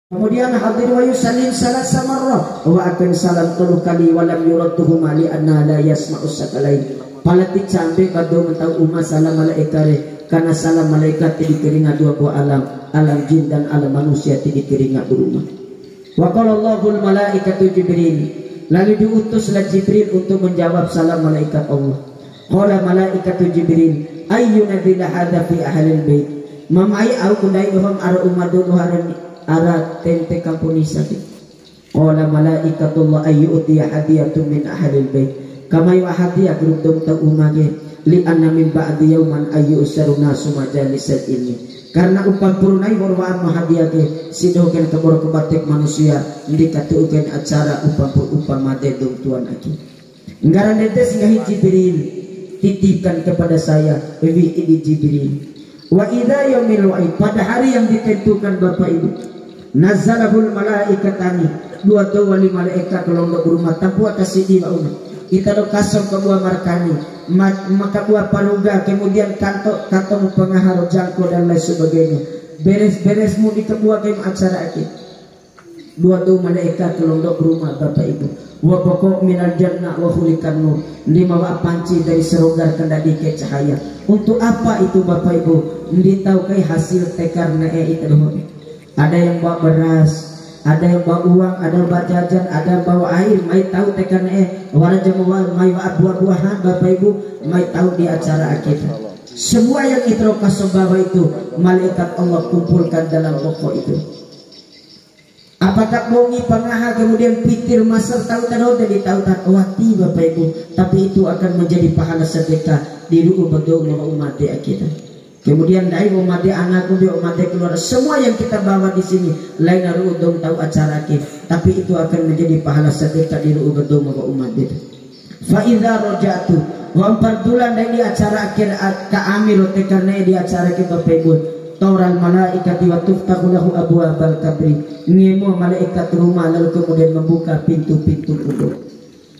Kemudian hadir wa yusallim salat samarrah wa akan salam 3 kali walam yuradduhuma li anna la yasma'u sakalain. Palati cambe kado mentau umma salam malaikat karena salam malaikat dikeringa 2 buah alam jin dan alam manusia dikeringa berumah. Wa qala Allahul malaikatu Jibril, lalu diutuslah Jibril untuk menjawab salam malaikat Allah. Qala malaikatu Jibril ayyuna dzil hadza fi ahlil bait. Mamai au kundai doham ara umadun ara tente kampunisa. Qala malaikatullah ayyu'tiya hadiyatun min ahlil bait. Kama wa hadiah gerudung ta umage li anna min ba'di yauman ayyusaruna sumajalisal ilmi. Karena upang purunai warwaan mahadiah ke sidoken kebor kebatik manusia dikatukeun acara upang mate dong tuan aki. Ngaran dedes ngahi Jibril titipkan kepada saya ini Jibril. Wa idza yaumil wa'id, pada hari yang ditentukan Bapak Ibu, nazalahul malaikatani, 2 wali malaikat kelompok rumah tanpa atas sidi bauna. Kita lo kasong ke buah markani, maka buah paluga, kemudian kantong pengahar jangko dan lain sebagainya. Beres-beresmu di kebuah kem acara aki. 2 malaikat kelompok rumah Bapak Ibu. Wa pokok minal jannah wa khulikan nur, 5 panci dari serogar kendadi ke cahaya. Untuk apa itu Bapak Ibu? Ditahu kai hasil tekar itu doh. Ada yang bawa beras, ada yang bawa uang, ada yang bawa jajan, ada yang bawa air. Mai tahu tekar wala jamual mai buah-buahan Bapak Ibu, mai tahu di acara kita. Semua yang itu kasobawa itu malaikat Allah kumpulkan dalam pokok itu. Apakah bongi pengaha kemudian pikir masal tahu tahu dari tahu wati Bapak Ibu, tapi itu akan menjadi pahala sedekah di ru'u bedong umat kita. Kemudian dari umat anakku di umat keluar, semua yang kita bawa di sini lain ru'u dong tahu acara kita, tapi itu akan menjadi pahala sedekah di ru'u bedong umat kita. Fa idza raja'tu wa bulan dari acara akhir ka amir karena di acara kita Bapak Ibu. Taural malaikat wa tuftahu lahu abwaabal kabri. Ngemo malaikat rumah lalu kemudian membuka pintu-pintu kubur.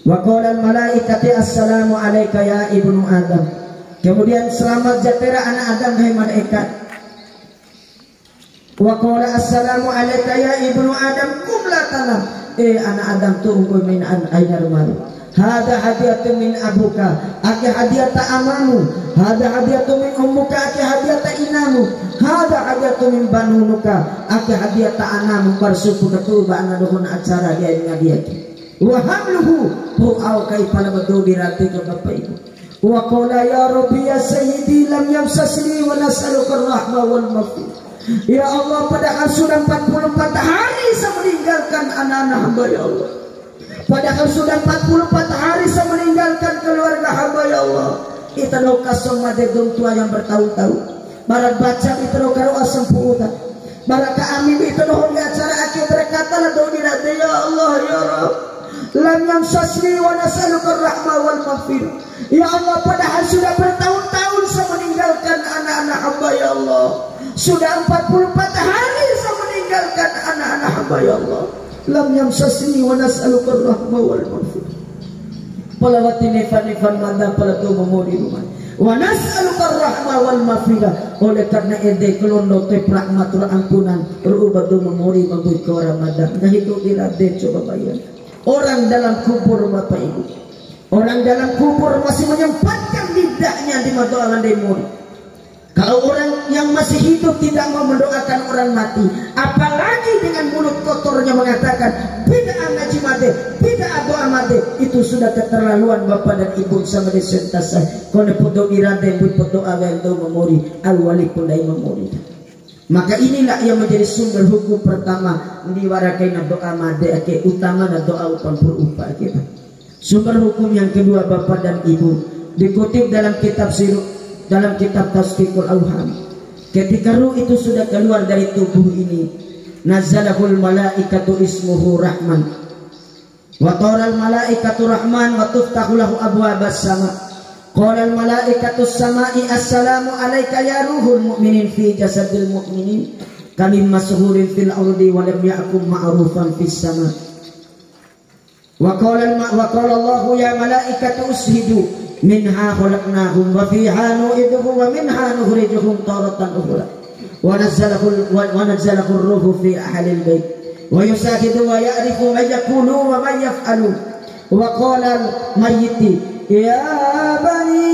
Wa qala al malaikati assalamu alayka ya ibnu Adam. Kemudian selamat jatera anak Adam hai malaikat. Wa qala assalamu alayka ya ibnu Adam kum la tanam. Anak Adam tunggu min an ayar malu. Hada hadiyatun min abuka, aki hadiyata amamu. Hada hadiyatun min ummuka, aki hadiyata inamu. Hada hadiyatun min banunuka, aki hadiyata anamu. Barsuku ketuba anaduhun acara dia ngadiati. Wa hamluhu bu'au kaifala badu dirati ke Bapak Ibu. Wa qala ya Rabbi ya Sayyidi lam yamsasni wa nas'aluka rahmah wal maghfirah. Ya Allah, padahal sudah 44 hari saya meninggalkan anak-anak hamba ya Allah. Padahal sudah 44 hari saya meninggalkan keluarga hamba ya Allah. Kita lo kasong madegong tua yang bertahun-tahun. Barat baca kita lo karo asam puuta. Barat kami itu lo di acara akhir berkata lah do dirate ya Allah ya Rabb. Lam yamsasni wa nas'aluka rahmah wal maghfirah. Ya Allah, padahal sudah bertahun-tahun saya meninggalkan anak-anak hamba ya Allah. Sudah 44 hari saya meninggalkan anak-anak hamba ya Allah. Lam yamsasni wa nas'aluka rahmah wal maghfirah. Palawati nifan manda palatu memori rumah. Wa nas'aluka rahmah wal maghfirah. Oleh karena ede kelondo te rahmatul ampunan berubadu memori membuat ke orang madah. Nah itu dirade coba bayar. Orang dalam kubur Bapak Ibu, orang dalam kubur masih menyempatkan lidahnya di madoalan demori. Kalau orang yang masih hidup tidak mau mendoakan orang mati, apalagi dengan mulut kotornya mengatakan bid'ah ngaji mate, bid'ah doa mate, itu sudah keterlaluan Bapak dan Ibu sama desentasa. Kalau podo irade but podo awal do memori al-wali pundai memori. Maka inilah yang menjadi sumber hukum pertama diwarakai doa mate ake utama na doa upang berupa kita. Sumber hukum yang kedua Bapak dan Ibu dikutip dalam kitab dalam kitab Tasfiqul Awham. Ketika ruh itu sudah keluar dari tubuh ini, nazalahul malaikatu ismuhu rahman wa taral malaikatu rahman wa tuftahu lahu abwaabas sama. Qala al malaikatu samai assalamu alayka ya ruhul mu'minin fi jasadil mu'minin kalim mashurin fil ardi wa lam ya'kum ma'rufan fis sama. Wa qala Allahu ya malaikatu ushidu minha khalaqnahum wa fiha nu'iduhum wa minha nukhrijuhum taratan ukhra ونزله الروح في أهل البيت ويشاهد ويعرف ما يقول وما يفعل وقال الميت يا بني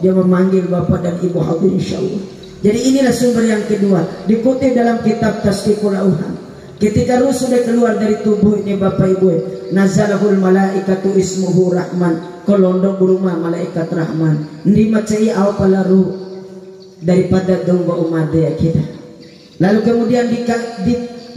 dia memanggil bapak dan ibu hadir insyaallah. Jadi inilah sumber yang kedua dikutip dalam kitab Tasdiqul Auham. Ketika ruh sudah keluar dari tubuh ini bapak ibu, nazalahul malaikatu ismuhu rahman, kolondong rumah malaikat rahman nimacai awal ruh daripada domba umat kita. Lalu kemudian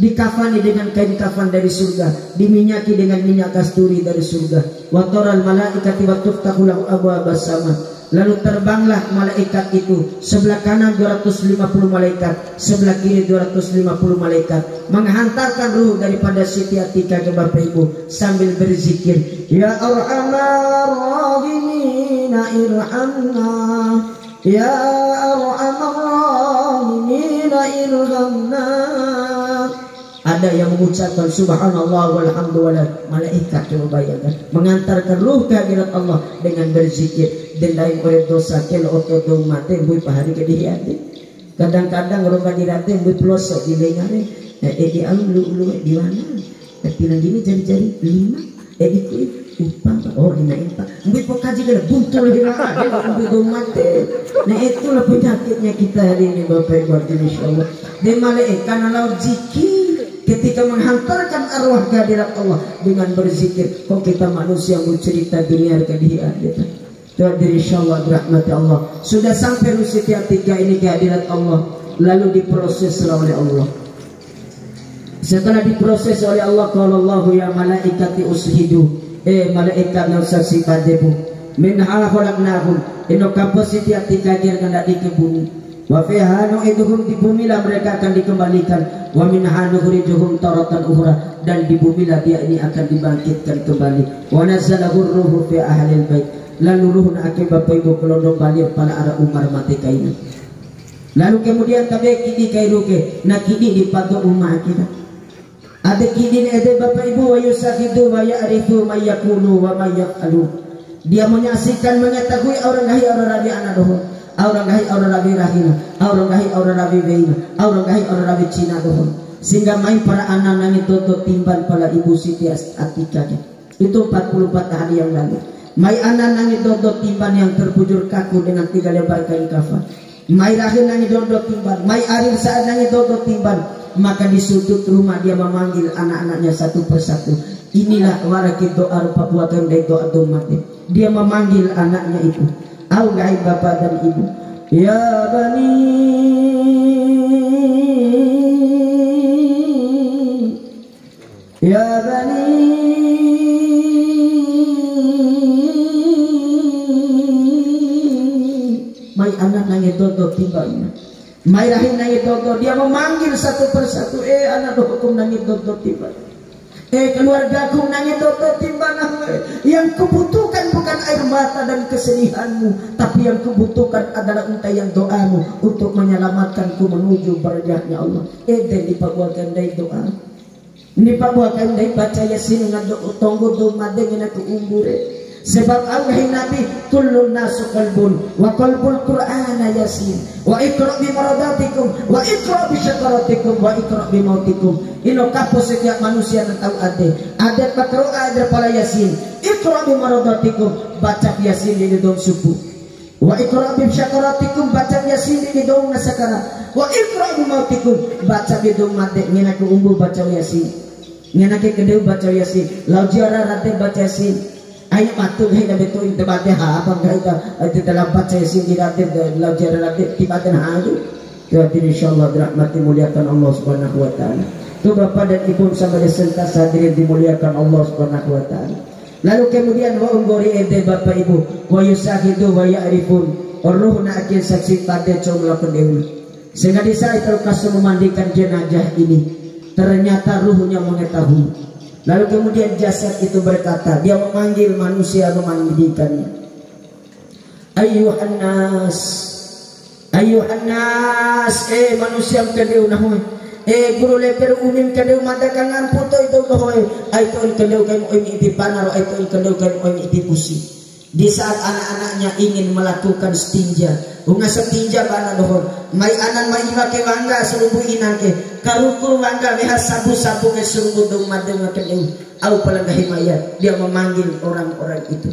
dikafani dengan kain kafan dari surga, diminyaki dengan minyak kasturi dari surga. Wa taral malaikati wa tuftahu lahu abwaabas sama. Lalu terbanglah malaikat itu, sebelah kanan 250 malaikat, sebelah kiri 250 malaikat, menghantarkan ruh daripada Siti Atika ke bapak ibu sambil berzikir, ya arhamar rahimina irhamna, ya arhamar rahimina irhamna. Ada yang mengucapkan subhanallah walhamdulillah, malaikat coba bayangkan mengantarkan ruh ke hadirat Allah dengan berzikir dan lain oleh dosa kel oto do mate bui pahari ke dia. Kadang-kadang orang hadirat bui pelosok di lengare di alun lu di mana tapi nang gini jari-jari 5 ikut upah oh ina impa bui pokaji ke buntal hira ada bui do mate. Nah itulah penyakitnya kita hari ini Bapak Ibu insyaallah. De malaikat kalau zikir ketika menghantarkan arwah kehadirat Allah dengan berzikir, kok kita manusia bercerita dunia ke dia gitu. Jadi insyaallah rahmat Allah sudah sampai Siti Atika ini kehadirat Allah, lalu diproses oleh Allah. Setelah diproses oleh Allah, qala Allahu ya malaikati ushidu, malaikat yang saksi padamu, min khalaqnahum, ino kapos Siti Atika kira di bumi. Wa fiha nu'iduhum, di bumi lah mereka akan dikembalikan. Wa minha nukhrijuhum taratan ukhra, dan di bumi lah dia ini akan dibangkitkan kembali. Wa nazzalahu ruhu fi ahlil bait, lalu ruh nak bapak ibu kelondong balik pada arah umar mati kainu. Lalu kemudian tabe kini kairuke nak kini di patok rumah kita. Ada kini ada bapak ibu wa yusahidu wa ya'rifu ma yakunu wa ma yaf'alu. Dia menyaksikan mengetahui orang gahi orang rabi anak dohon. Orang gahi orang rabi rahina, orang gahi orang rabi beina, orang gahi orang rabi Cina dohon. Sehingga main para anak nangis toto timban pada ibu Siti Atika. Itu 44 hari yang lalu. Mai anak nangis toto timban yang terbujur kaku dengan 3 lembar kain kafan. Mai rahim nangis toto timban, mai arir saat nangis toto timban. Maka di sudut rumah dia memanggil anak-anaknya satu persatu. Inilah warakit doa rupa buatan dari doa mati. Dia memanggil anaknya itu. Aulai bapak dan ibu, ya bani, ya bani, mai anak nangis dodo tiba ini, mai rahim nangis dodo, dia memanggil satu persatu, anak dodo nangis dodo tiba. Keluargaku nangis dodo timbangan. Yang kubutuhkan bukan air mata dan kesedihanmu, tapi yang kubutuhkan adalah untayan doamu untuk menyelamatkanku menuju barjahnya Allah. Dipabuakan dari doa, dipabuakan dari baca yasin ngadok tonggo do madeng na kuumbure. Sebab Allah Nabi kullun nasu qalbun wa qalbul Qur'ana yasin wa iqra bi maradatikum wa iqra bi syakaratikum wa iqra bi mautikum. Ino kapo setiap manusia yang tahu ada pakro ada para yasin. Iqra bi maradatikum, baca yasin di dalam subuh. Wa iqra bi syakaratikum, baca yasin di dalam nasakara. Wa iqra bi mautikum, baca di dalam mati ngena ke umbu baca yasin. Ngena ke kedeu baca yasin. Lau jiara rate baca yasin. Ayo matu hai na betul inte bate ha apa itu dalam baca yasin di rate lau jiara rate tibaten ha itu. Jadi insyaallah dirahmati muliakan Allah Subhanahu wa taala. Itu bapak dan ibu sampai sentas hadirin dimuliakan Allah Subhanahu wa taala. Lalu kemudian wa unggori ede bapak ibu wa yusahidu wa ya'rifun, ruhna akan saksi pada comla pendehul. Sehingga di saat terkasu memandikan jenazah ini, ternyata ruhnya mengetahui. Lalu kemudian jasad itu berkata, dia memanggil manusia memandikannya. Ayyuhan nas, ayyuhan nas, manusia kedeu nahoy. Guru leper umim kedeu madakan ngamputo itu dohoy. Aito kedeu kay mo iti panaro, aito kedeu kay mo iti pusi. Di saat anak-anaknya ingin melakukan stinja, bunga setinja bana dohor, mai anan mai make wangga serubu inan ke, karukur wangga leha sabu-sabu ke serubu dong madeng ngakeng, au palangga himayat, dia memanggil orang-orang itu.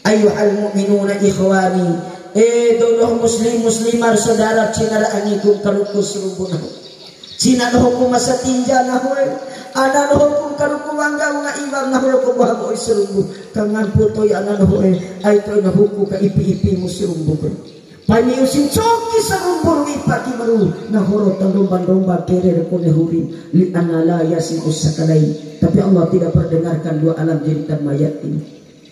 Ayyuhal mu'minuna ikhwani, dodoh muslim muslimar saudara cinara angikum karukur serubu nahu. Cina dohku masa tinja nahu, ada dohku karukur wangga unga ibar nahu ko bahago serubu. Kangan puto ya anak hoe ay to na huku ka ipi-ipi mo sirumbo ko pani usin choki sa rumbor wi pati maru na horot ang domba kere ko ne hurin li anala yasin usakalai. Tapi Allah tidak perdengarkan dua alam jeritan mayat ini.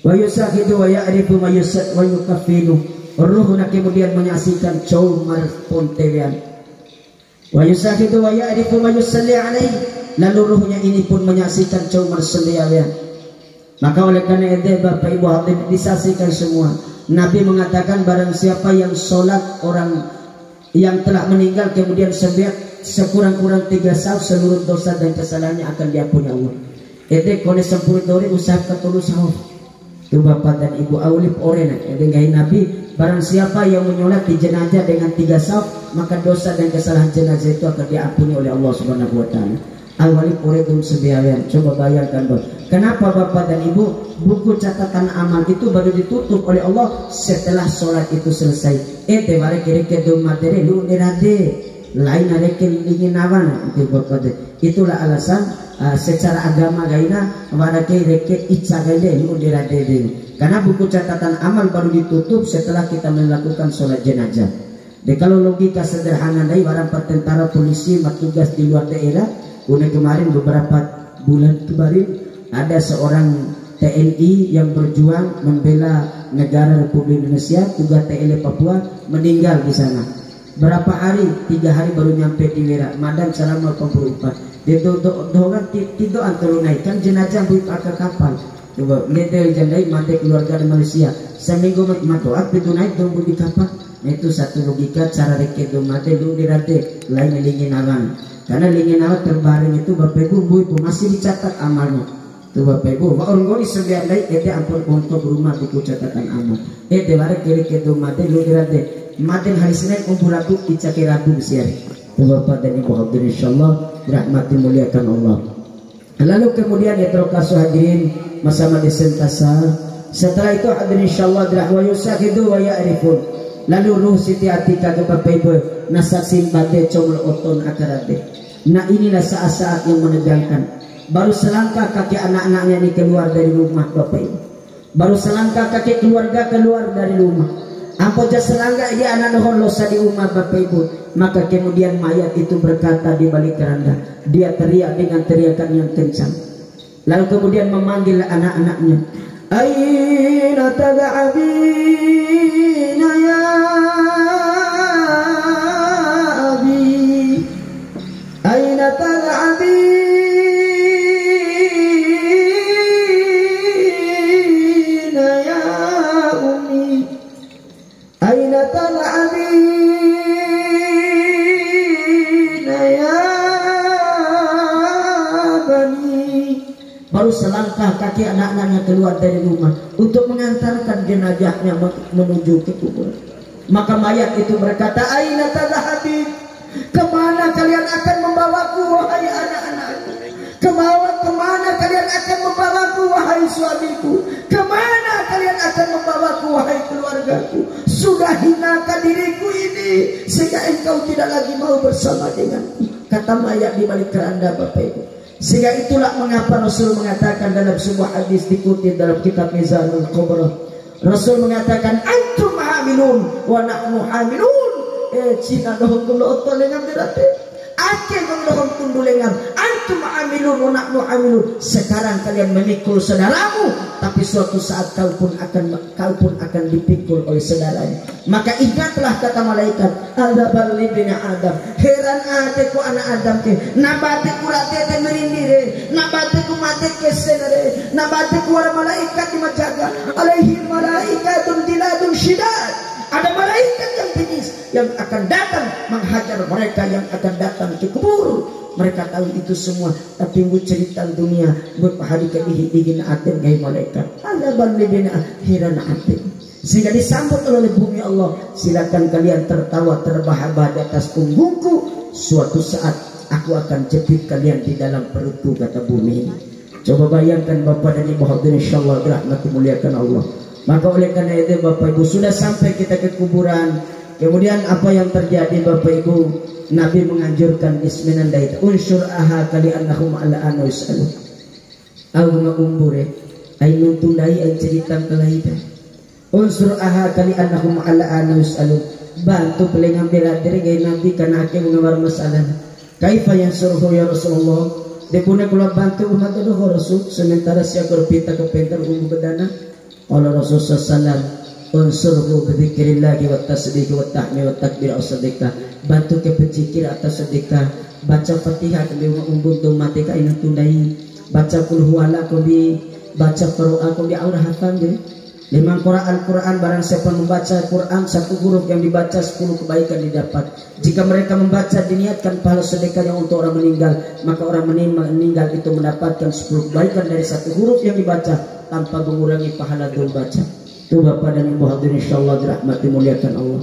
Wa yusahidu wa ya'rifu ma yusad wa yukafinu. Ruhuna kemudian menyaksikan caumar pontewean. Wa yusahidu wa ya'rifu ma yusalli alaihi. Lalu ruhnya ini pun menyaksikan caumar seliawean. Maka oleh karena itu Bapak Ibu hadirin disaksikan semua, Nabi mengatakan barang siapa yang sholat orang yang telah meninggal kemudian sekurang-kurang 3 saat, seluruh dosa dan kesalahannya akan diampuni Allah. Ede kone sempurna dore usap ketulu sahur. Itu Bapak dan Ibu awlip orena. Ede gain Nabi barang siapa yang menyolat di jenazah dengan 3 saat, maka dosa dan kesalahan jenazah itu akan diampuni oleh Allah Subhanahu wa taala. Al-walib uridum sebiayan. Coba bayangkan Bos. Kenapa Bapak dan Ibu buku catatan amal itu baru ditutup oleh Allah setelah sholat itu selesai. Teware kiri-kiri do materi lu derade lain areke ingin awan itu Bapak. Itulah alasan secara agama gaina warake reke icagale lu derade. Karena buku catatan amal baru ditutup setelah kita melakukan sholat jenazah. Kalau logika sederhana dari barang pertentara polisi bertugas di luar daerah. Udah kemarin beberapa bulan kemarin ada seorang TNI yang berjuang membela negara Republik Indonesia, tugas TNI Papua, meninggal di sana. Berapa hari? 3 hari baru nyampe di Wira. Madan selama 84. Dia doang tidak antara naikkan jenazah buat ke kapal. Coba lihat jandai mati keluarga di Malaysia. Seminggu matoak itu naik dong di kapal. Itu satu logika cara reket dong mati dong dirate lain lingin awan. Karena lingin awat terbaring itu Bapak Ibu itu masih dicatat amalnya. Itu Bapak Ibu, orang gori sebiar baik ete ampun untuk rumah buku catatan amal. Ete bare kiri ke rumah de lu dirade. Maten hari Senin kumpul aku dicaki Rabu siar. Itu Bapak dan Ibu hadirin insyaallah rahmati muliakan Allah. Lalu kemudian ya terkasu hadirin bersama di sentasa. Setelah itu hadirin insyaallah wa yusahidu wa ya'rifun. Lalu ruh Siti Atika ke Bapak Ibu nasaksin bade comel oton akarade. Nah inilah saat-saat yang menegangkan. Baru selangkah kaki anak-anaknya ini keluar dari rumah Bapak Ibu. Baru selangkah kaki keluarga keluar dari rumah. Ampoja selangkah dia anak nohon losa di rumah Bapak Ibu. Maka kemudian mayat itu berkata di balik keranda. Dia teriak dengan teriakan yang kencang. Lalu kemudian memanggil anak-anaknya. Aina tad'abina ya abi. Aina tad'abina ya ummi. Aina tad'abina ya bani. Baru selangkah kaki anak-anaknya keluar dari rumah untuk mengantarkan jenazahnya menuju ke kubur. Maka mayat itu berkata, Aina tadhahabin? Kemana kalian akan membawaku wahai anak-anakku? Kemana kalian akan membawaku wahai suamiku? Kemana kalian akan membawaku wahai keluargaku? Sudah hinakan diriku ini sehingga engkau tidak lagi mau bersama denganku. Kata mayat di balik keranda Bapak Ibu. Sehingga itulah mengapa Rasul mengatakan dalam sebuah hadis dikutip dalam kitab Mizanul Kubra. Rasul mengatakan antum hamilun wa nahnu hamilun. Cina dohong kulo otolengam dirate. Ake dohong tundulengam. Antum hamilun wa nahnu hamilun. Sekarang kalian memikul saudaramu, tapi suatu saat kau pun akan dipikul oleh saudaranya. Maka ingatlah kata malaikat, ada balik bin Adam. Heran ate ku anak Adam ke. Nabate ku rate te merindire. Nabate ku mate ke senare. Nabate ku para malaikat di majaga. Alaihi malaikatun diladun syidad. Ada malaikat yang tinggi yang akan datang menghajar mereka yang akan datang ke kubur. mereka tahu itu semua, tapi buat cerita dunia, buat hari kebihin atin gay malaikat. Ada balibina akhiran atin. Sehingga disambut oleh bumi Allah, silakan kalian tertawa terbahak-bahak di atas punggungku. Suatu saat aku akan jepit kalian di dalam perutku, kata bumi ini. Coba bayangkan Bapak dan Ibu hadirin insyaallah dirahmati muliakan Allah. Maka oleh karena itu Bapak Ibu, sudah sampai kita ke kuburan. Kemudian apa yang terjadi Bapak Ibu? Nabi menganjurkan bismillah unsur aha kali annahum ala anu yusalu. Aku mengumbure ai nuntundai ai cerita kelahiran. Unsur aha kali annahum ala anu yusalu. Bantu boleh ngambil diri gaya Nabi karena akhir mengabar masalah. Kaifa yang suruh ya Rasulullah? Depuna kula bantu umat itu Rasul sementara siapa berpita ke pentar umum bedana. Allah Rasul sallallahu unsurhu bidzikrillah wa tasbih wa tahmid wa takbir as-sedekah. Bantu ke pencikir atas sedekah. Baca Fatihah ke umbun tu mati ka inu tundai. Baca qul huwallahu kubi, baca Qur'an kubi aurah hafal deh. 5 Al-Quran, barang siapa membaca Quran 1 huruf yang dibaca 10 kebaikan didapat. Jika mereka membaca diniatkan pahala sedekahnya untuk orang meninggal, maka orang meninggal itu mendapatkan 10 kebaikan dari 1 huruf yang dibaca tanpa mengurangi pahala dua baca. Itu Bapak dan Ibu hadirin insyaallah dirahmati muliakan Allah.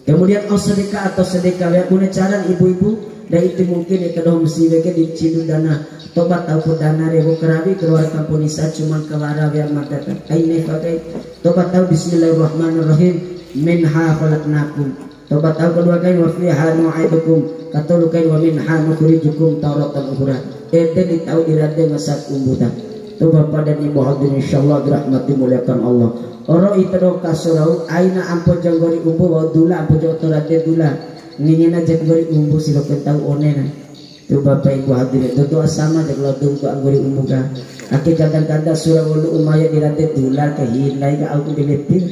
Kemudian sedekah atau sedekah ya punya cara ibu-ibu dan itu mungkin itu dah mesti mereka dicidu dana tobat atau dana rebu kerabi keluar kampung nisa cuma kewara biar mata ini pakai tobat tahu bismillahirrahmanirrahim minha khalaqnakum. Tobat tahu kedua kali wa fiha nu'idukum katulu kain wa minha nukhrijukum taratan ukhra. Itu ditahu dirade masak umbutan. Itu Bapak dan Ibu hadirin insyaallah dirahmati muliakan Allah. Orang itu do kasurau aina ampo janggori umbu wa dula ampo jotorate dula ngingina janggori umbu silokan tahu onena. Tu Bapak Ibu hadirin itu doa sama jeung lodung tu anggori umbu ka. Aki kadang-kadang surah ulu umaya dirate dula ke hinai ka aku dilepir.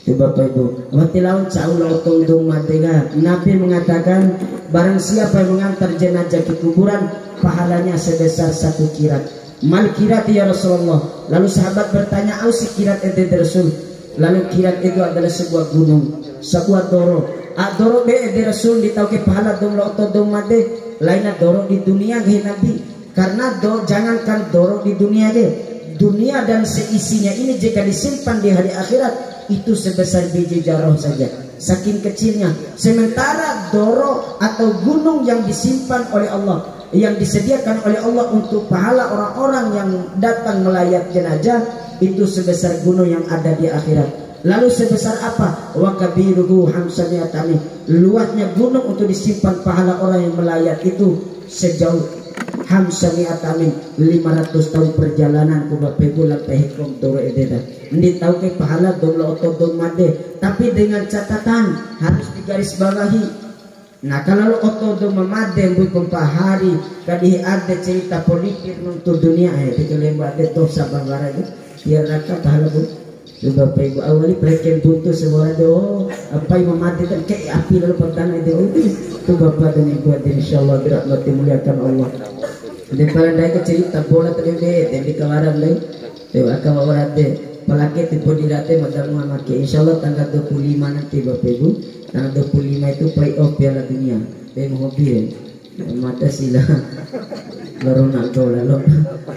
Tu Bapak Ibu wati laun cau lotong dung matega. Nabi mengatakan barang siapa yang mengantar jenazah ke kuburan pahalanya sebesar 1 kirat. Mal kirat ya Rasulullah. Lalu sahabat bertanya, "Ausi kirat ente Rasul?" Lalu kirat itu adalah sebuah gunung, sebuah doro. Doro be ente Rasul ditahu ke pahala dong lo atau dong mate. Lainnya doro di dunia ge Nabi. Karena jangankan doro di dunia ge. Dunia dan seisinya ini jika disimpan di hari akhirat itu sebesar biji jaroh saja. Saking kecilnya. Sementara doro atau gunung yang disimpan oleh Allah, yang disediakan oleh Allah untuk pahala orang-orang yang datang melayat jenazah itu sebesar gunung yang ada di akhirat. Lalu sebesar apa? Wa kabiruhu hamsamiatami. Luasnya gunung untuk disimpan pahala orang yang melayat itu sejauh hamsamiatami 500 tahun perjalanan ku Bapak Ibu lampai hikum turu ededa. Ini tahu ke pahala dolo otodon made, tapi dengan catatan harus digaris bawahi. Nah kalau otodo memadeng bukan pahari kadihi ada cerita politik untuk dunia ya dikelembar de dosa bangara itu biar raka pahala bu. Bapak Ibu awali peleken buntu semua do apa yang memadeng kayak api lalu pertama itu Bapak dan Ibu insyaallah dirahmati muliakan Allah. Dan pada daerah cerita bola terlebih dan di kawaran lain dewa kawaran de pelakit tipe dilate madam Muhammad insyaallah tanggal 25 nanti Bapak Ibu. Tanggal 25 itu playoff Piala Dunia. Dia mobil mata sila Ronaldo lalu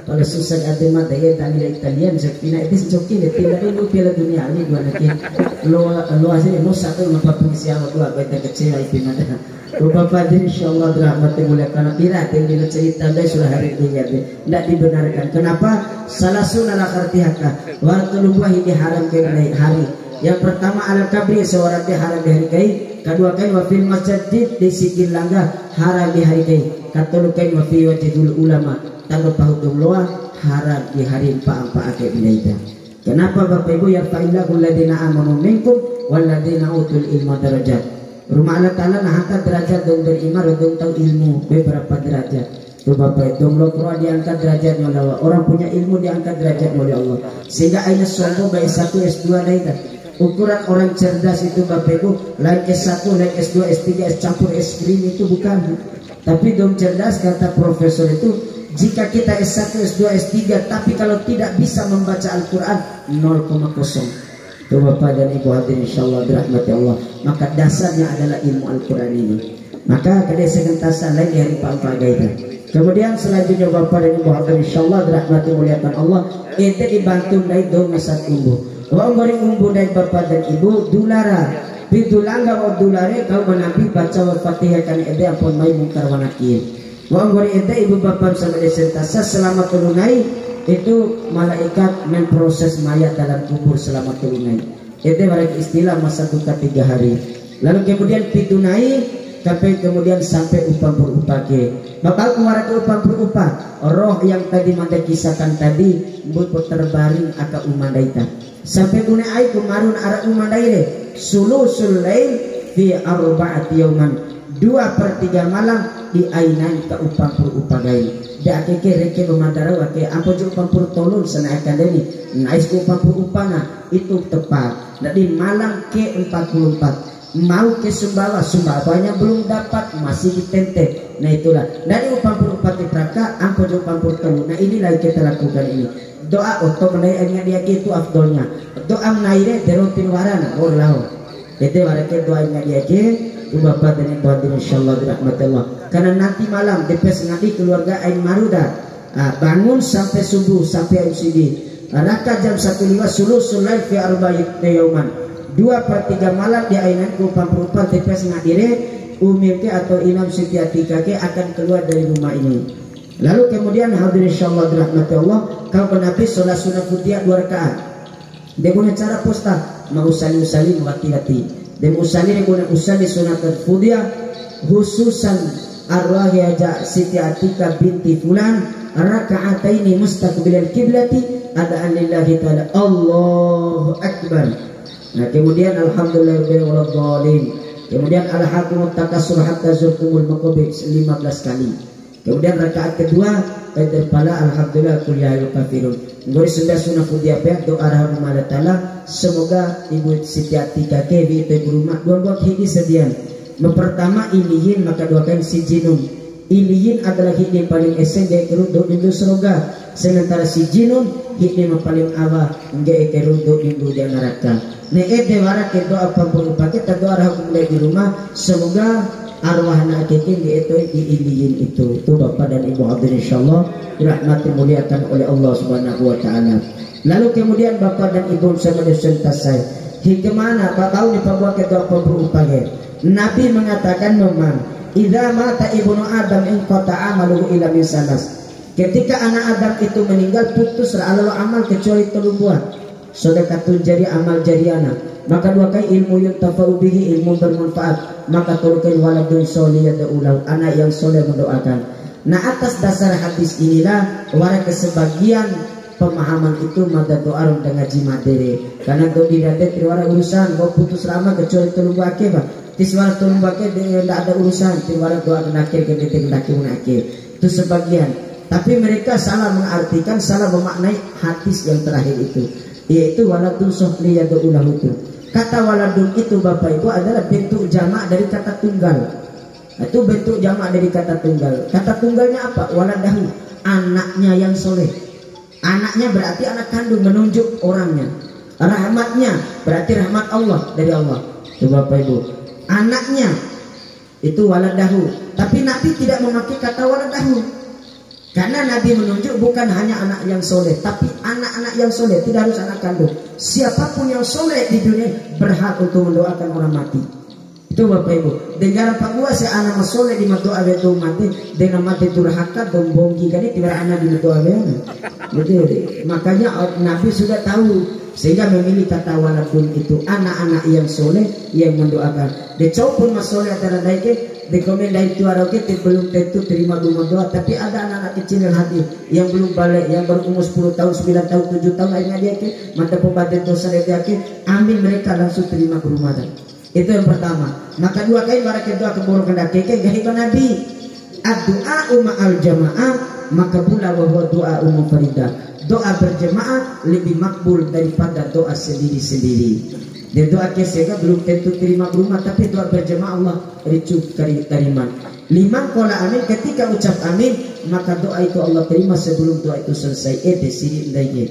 kalau susah ada mata ya tadi Italian sepina itu jokin ya tidak dulu Piala Dunia ini gua nanti lo asli lo satu memang siapa dua baita kecil itu mata lo Bapak insyaallah dirahmati muliakan kira tinggal cerita dia sudah hari ini tidak dibenarkan. Kenapa? Salah sunnah al-Fatihah waktu lupa ini haram ke hari. Yang pertama al kabri seorang dia haram di hari kai. Kedua kain wafil masjid di sikil langga haram di hari kai. Katalu kain wafil wajidul ulama tanpa pahudum loa haram di hari empat akhir ilaida. Kenapa Bapak Ibu ya fa'illahu alladina amanu minkum walladina utul ilma darajat. Rumah Allah Ta'ala nah angkat derajat dong beriman dong tahu ilmu beberapa derajat. Tuh Bapak itu lo diangkat derajatnya oleh Allah. Orang punya ilmu diangkat derajatnya oleh Allah. Sehingga aina sombong baik S1 S2 lainnya. Ukuran orang cerdas itu Bapak Ibu lain S1, lain S2, S3, S campur S krim itu bukan. Tapi dom cerdas kata profesor itu jika kita S1, S2, S3 tapi kalau tidak bisa membaca Al-Quran 0,0. Tuh Bapak dan Ibu hadirin insyaallah dirahmati Allah. Maka dasarnya adalah ilmu Al-Quran ini. Maka kada segentasan lagi hari pangpagai. Kemudian selanjutnya Bapak dan Ibu hadirin insyaallah dirahmati muliakan Allah, ente dibantu dari dong ngasat umbu. Wong goreng umbu dari Bapak dan Ibu dulara. Bidulangga wa dulare kau menabi baca wa Fatihah kan ede ampun mai mungkar wa nakir. Wong goreng ente Ibu Bapak sama desentasa selama tunai itu malaikat memproses mayat dalam kubur selama tunai. Ede balik istilah masa duka 3 hari. Lalu kemudian pitunai sampai kemudian sampai upah berupake bakal keluar ke upah berupah roh yang tadi manda kisahkan tadi buat terbaring aka umandaita sampai guna ai kumarun ara umandaire sulusul lail fi arba'ati yauman 2/3 malam di ainan ke upah berupah gain da keke reke memandara wake ampo jo upah tolun sana akademi nais upah berupana itu tepat dari malam ke 44 mau ke Sumbawanya belum dapat masih ditente. Nah itulah dari upah praka ampo upah telu. Nah inilah kita lakukan ini doa untuk menaiknya dia itu afdolnya doa menaire derotin warana orlau itu warake doanya dia itu Bapak dan Ibu hadirin insyaallah dirahmatillah karena nanti malam depes ngadi keluarga Ain Maruda bangun sampai subuh sampai UCD raka jam 1 lewat sulusul lail fi arba'ati yauman 2/3 malam di ainan ku pampurupan TPS ngadire umilke atau inam Siti Atika ke akan keluar dari rumah ini. Lalu kemudian hadirin insyaallah dirahmati Allah kau kenapi sholat sunat putih 2 rakaat. Dia guna cara posta mau usali hati-hati. Dan usali guna usali sunat putih khususan arwah aja Siti Atika binti fulan rakaataini mustaqbilal kiblati adaan lillahi ta'ala Allahu akbar. Nah kemudian alhamdulillahirobbilalamin. Kemudian alhaqumut takasur hatta zurtumul maqabir 15 kali. Kemudian rakaat kedua terpala alhamdulillah qul ya ayyuhal kafirun. Ngori sudah sunah pudia pe doa rahmat taala semoga Ibu Siti Atika ke bi itu rumah dua hiji sedian. Pertama ilihin maka doakan si jinun. Ilihin adalah hidin paling esen dia keruduk dindu seroga. Sementara si jinun hidin paling awal dia keruduk dindu dia neraka. Ede warak doa pampun pakai doa rahmat mulai di rumah semoga arwah anak kita di ilihin itu Bapak dan Ibu hadirin insyaallah dirahmati muliakan oleh Allah Subhanahu wa taala. Lalu kemudian Bapak dan Ibu sama desentas saya hikmana Pak tahu di pembuat doa pampun pakai Nabi mengatakan memang idza mata ibnu Adam in qata'a amaluhu ila min salas. Ketika anak Adam itu meninggal putus ala amal kecuali 3 buah. Sedekatun jadi amal jariana maka 2 kali ilmu yuntafa'u bihi ilmu bermanfaat maka turkan waladun soleh yad'ulahu anak yang soleh mendoakan. Nah atas dasar hadis inilah warak sebagian pemahaman itu mada doa dan ngaji materi karena do didate tiwara urusan mau putus lama kecuali tolong bake bah tiswara tolong bake tidak ada urusan tiwara doa kenakir ke detik nakir itu sebagian tapi mereka salah mengartikan salah memaknai hadis yang terakhir itu yaitu waladun sohli yad'ulahu itu. Kata waladun itu Bapak Ibu adalah bentuk jamak dari kata tunggal. Itu bentuk jamak dari kata tunggal. Kata tunggalnya apa? Waladahu, anaknya yang soleh. Anaknya berarti anak kandung menunjuk orangnya. Rahmatnya berarti rahmat Allah dari Allah. Itu Bapak Ibu. Anaknya itu waladahu. Tapi Nabi tidak memakai kata waladahu. Karena Nabi menunjuk bukan hanya anak yang soleh, tapi anak-anak yang soleh, tidak harus anak kandung. Siapapun yang soleh di dunia berhak untuk mendoakan orang mati. Itu Bapak Ibu. Dengan pakua se anak soleh di doa itu mati, dengan mati durhaka dan bongki kan itu anak di doa betul. Makanya Nabi sudah tahu sehingga memilih kata waladun itu anak-anak yang soleh yang mendoakan. Decau pun mas soleh antara daike Dekomen dari tuara kita belum tentu terima doa, tapi ada anak-anak kecil yang hadir yang belum balik, yang baru umur 10 tahun, 9 tahun, 7 tahun akhirnya dia ke mata pembantu dosa dia ke ambil mereka langsung terima ke rumah. Itu yang pertama. Maka 2 kali mereka doa keborokan dakeke gahiban Nabi. Ad-du'a ma'al jamaah maka pula bahwa doa umum faridah. Doa berjemaah lebih makbul daripada doa sendiri-sendiri. Dia doa kesega belum tentu terima rumah, tapi doa berjemaah Allah ricuk kariman. 5 kola amin, ketika ucap amin maka doa itu Allah terima sebelum doa itu selesai. Ede sini ndaiye.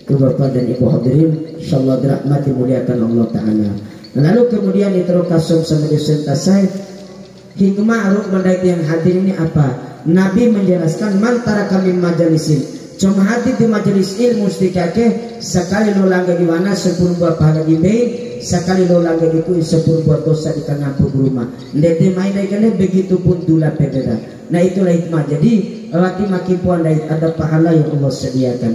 Ke Bapak dan Ibu hadirin insyaallah dirahmati muliakan Allah taala. Lalu kemudian diteruskan sama desentas saya hikmah ruk mendaik yang hadir ini apa? Nabi menjelaskan mantara kami majalisin cuma hati di majelis ilmu sedikake sekali lo langga di mana 10 buah pahala di bayi sekali lo langga di kui 10 buah dosa di kanapur rumah ndete main kene begitu pun dula pebeda. Nah itulah hikmah. Jadi laki makin puan ada pahala yang Allah sediakan.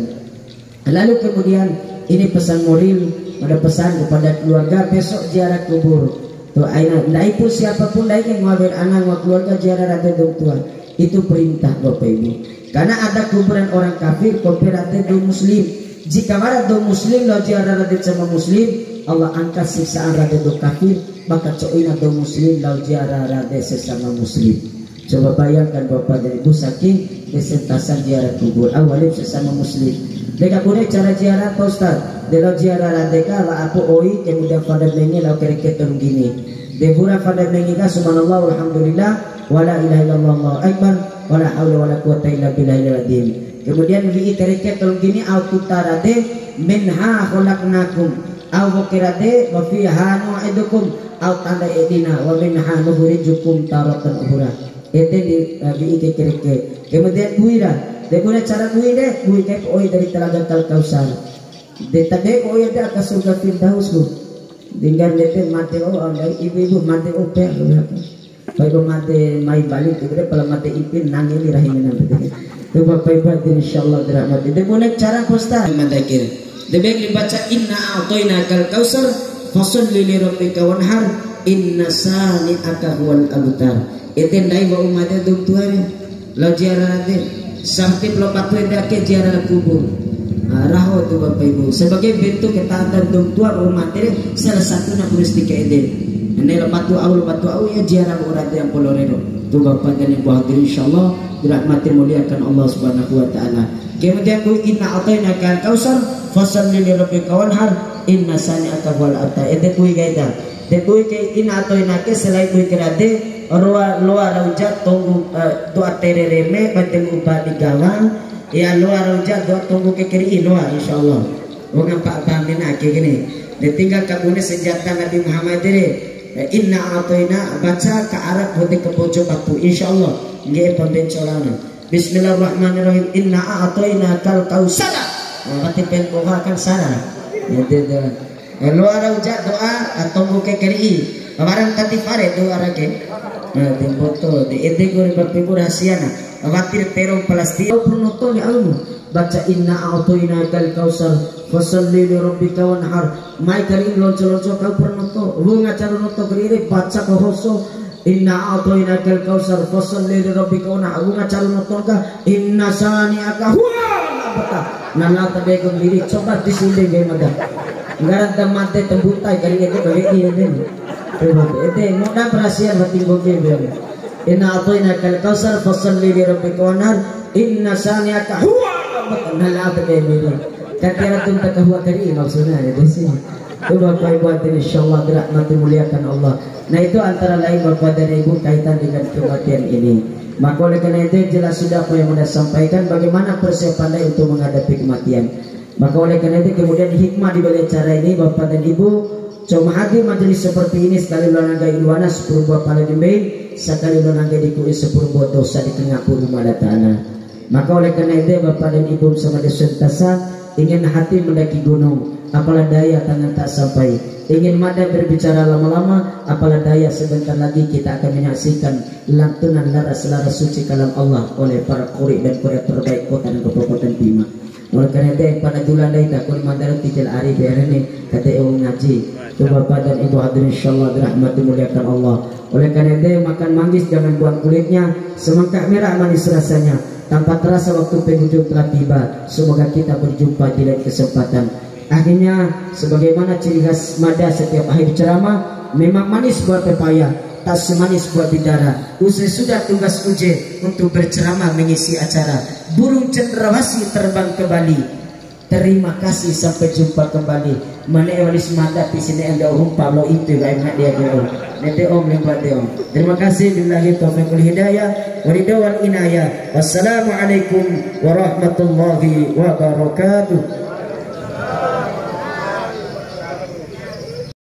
Lalu kemudian ini pesan moral, ada pesan kepada keluarga besok ziarah kubur. Tuh aina ndai pun siapapun ndai yang ngawin anak ngawin keluarga ziarah rada dong Tuhan. Itu perintah Bapak Ibu. Karena ada kuburan orang kafir, kooperatif do muslim. Jika ada do muslim lo ziarah rada sama muslim, Allah angkat siksaan rada do kafir, maka coina do muslim lo ziarah rada sesama muslim. Coba bayangkan Bapak dan Ibu saking kesentasan ziarah kubur awalnya sesama muslim. Deka boleh cara ziarah Pak Ustaz. Deka ziarah radeka la aku oi kemudian pada mengi la kereket gini. Debura pada mengi ka subhanallah walhamdulillah wala ilaha illallah Allahu akbar wala haula wala quwata illa billahil azim. Kemudian vi kereket gini au tutarade minha khalaqnakum au kirade wa fiha nu'idukum au tanda edina wa minha nukhrijukum taratan ukhra. Ete di kereket. Kemudian buira Debuna cara bui deh, bui kayak oi dari telaga Kausar. Detabe oi ada ke surga Firdaus lu. Tinggal dete mate dari ibu-ibu mate pe. Baik mate mai balik itu deh kalau mate ipin nang ini rahimnya nanti. Tu bapak ibu insyaallah dirahmati. Debuna cara posta mandakir. Debek dibaca inna a'toina Kausar fasholli li rabbika wanhar inna sani'aka huwal abtar. Eten dai ba umat dum tuare. Lo ziarah sampai pelopatu endake ziarah kubur. Raho tu Bapak Ibu sebagai bentuk ketaatan dong tua umat ini salah satu nak beristika eden. Ini lepatu au ya ziarah urat yang polorero. Tu Bapak dan Ibu hadirin insyaallah dirahmati muliakan Allah Subhanahu wa taala. Kemudian ku inna ataina kal kausar fasholli li rabbika wanhar inna sani'aka wal abtar. Ede ku gaida. De ku ke inna ataina ke selain ku kerade Roa raujat tunggu doa terereme bandeng ubah di gawang ya loa raujat doa tunggu ke kiri loa insyaallah. Wong pak pamin ake gini. Ditinggal kabune senjata Nabi Muhammad ini. Inna atoina baca ke arah bote ke pojok aku insyaallah nggih pembencolana. Bismillahirrahmanirrahim. Inna atoina kal kausar. Pati pen kan sana. Loa raujat doa tunggu ke kiri. Barang katifare doa rake. Nah, di foto di ede gue berpikir rahasia na khawatir terong Palestina pernoto ni almu baca inna a'toina kal kausar fasholli li rabbika wanhar mai kali lonco-lonco kau pernoto lu ngacara noto kiri baca ko hoso inna a'toina kal kausar fasholli li rabbika wanhar lu ngacara noto ka inna sani'aka huwa abata nana tabe ko lirik coba disinde ge madan ngaran temate tembutai kali ede bagi ede ete mudah perhatian hati boge biar inna atoina kal kausar fasholli li rabbika wanhar inna sani'aka huwa nala tabe bini katira tum takahwa kari maksudnya ya di sini tu Bapak Ibu insyaallah dirahmati muliakan Allah. Nah itu antara lain Bapak dan Ibu kaitan dengan kematian ini. Maka oleh karena itu jelas sudah apa yang sudah sampaikan bagaimana persiapan untuk menghadapi kematian. Maka oleh karena itu kemudian hikmah di balik cara ini Bapak dan Ibu cuma hadir majelis seperti ini sekali lo nanggai ilwana 10 buah pahala di main sekali lo nanggai dikui 10 buah dosa di tengah rumah tanah. Maka oleh karena itu Bapak dan Ibu sama desentasa ingin hati mendaki gunung apalah daya tangan tak sampai, ingin mada berbicara lama-lama apalah daya sebentar lagi kita akan menyaksikan lantunan laras-laras suci kalam Allah oleh para qori dan qori terbaik kota dan kabupaten Bima. Oleh karena itu pada bulan ini tak kurang mandar titil hari berani kata ngaji tu Bapak dan Ibu hadirin insyaallah dirahmati muliakan Allah. Oleh karena itu makan manggis jangan buang kulitnya, semangka merah manis rasanya tanpa terasa waktu penghujung telah tiba. Semoga kita berjumpa di lain kesempatan. Akhirnya sebagaimana ciri khas mada setiap akhir ceramah memang manis buat pepaya tak semanis buat bidara. Usai sudah tugas uji untuk berceramah mengisi acara. Burung cendrawasih terbang ke Bali. Terima kasih sampai jumpa kembali. Mana ewalis mada di sini anda umpa lo itu gak enak dia gitu. Nanti om lembut dia om. Terima kasih billahi taufiq wal hidayah wa ridha wal inayah. Wassalamualaikum warahmatullahi wabarakatuh.